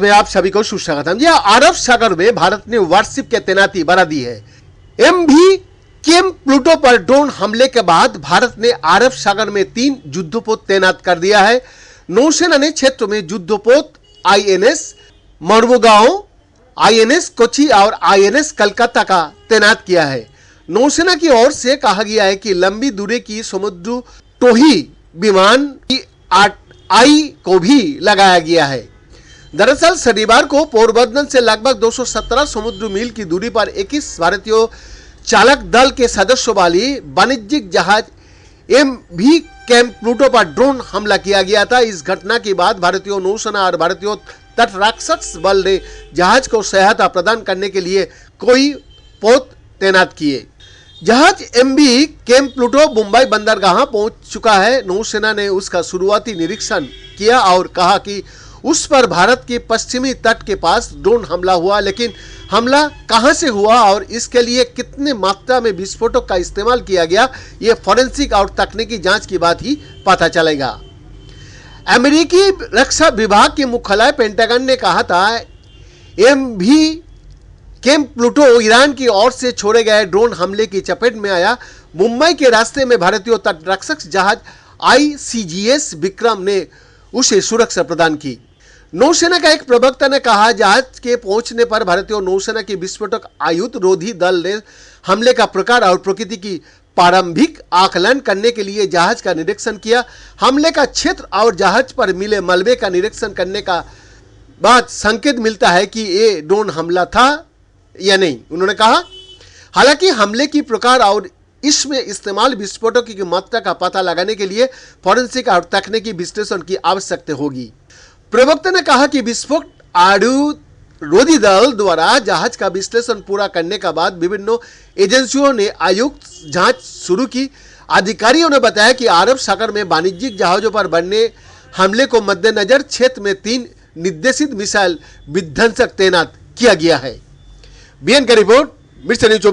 में आप सभी को सुस्वागतम। यह अरब सागर में भारत ने वारशिप की तैनाती बढ़ा दी है। एमवी केम प्लूटो पर ड्रोन हमले के बाद भारत ने अरब सागर में 3 युद्धपोत तैनात कर दिया है। नौसेना ने क्षेत्र में युद्धपोत आईएनएस मर्मुगांव, आईएनएस कोची और आईएनएस कलकत्ता का तैनात किया है। नौसेना की ओर से कहा गया है कि लंबी दूरी की समुद्र टोही विमान की आई को भी लगाया गया है। दरअसल शनिवार को पोरबंदर से लगभग 217 समुद्र मील की दूरी पर 21 भारतीय चालक दल के सदस्यों वाली वाणिज्यिक जहाज एमवी केम प्लूटो पर ड्रोन हमला किया गया था। इस घटना के बाद भारतीय नौसेना और भारतीय तटरक्षक बल ने जहाज को सहायता प्रदान करने के लिए कोई पोत तैनात किए। जहाज एमवी केम प्लूटो मुंबई बंदरगाह पहुंच चुका है। नौसेना ने उसका शुरुआती निरीक्षण किया और कहा कि उस पर भारत के पश्चिमी तट के पास ड्रोन हमला हुआ, लेकिन हमला कहां से हुआ और इसके लिए कितने मात्रा में विस्फोटक का इस्तेमाल किया गया, ये फॉरेंसिक और तकनीकी जांच के बाद ही पता चलेगा। अमेरिकी रक्षा विभाग के मुख्यालय पेंटागन ने कहा था एमवी केम प्लूटो ईरान की ओर से छोड़े गए ड्रोन हमले की चपेट में आया। मुंबई के रास्ते में भारतीय तटरक्षक जहाज आईसीजीएस विक्रम ने उसे सुरक्षा प्रदान की। नौसेना का एक प्रवक्ता ने कहा जहाज के पहुंचने पर भारतीय नौसेना की विस्फोटक आयुध रोधी दल ने हमले का प्रकार और प्रकृति की प्रारंभिक आकलन करने के लिए जहाज का निरीक्षण किया। हमले का क्षेत्र और जहाज पर मिले मलबे का निरीक्षण करने का बाद संकेत मिलता है कि ये ड्रोन हमला था या नहीं। उन्होंने कहा हालांकि हमले की प्रकार और इसमें इस्तेमाल विस्फोटकों की मात्रा का पता लगाने के लिए फॉरेंसिक और तकनीकी विश्लेषण की आवश्यकता होगी। प्रवक्ता ने कहा कि विस्फोट आयुध रोधी दल द्वारा जहाज का विश्लेषण पूरा करने के बाद विभिन्न एजेंसियों ने आयुक्त जांच शुरू की। अधिकारियों ने बताया कि अरब सागर में वाणिज्यिक जहाजों पर बनने हमले को मद्देनजर क्षेत्र में 3 निर्देशित मिसाइल विध्वंसक तैनात किया गया है। बीएन का रिपोर्ट, मिर्च न्यूज 24।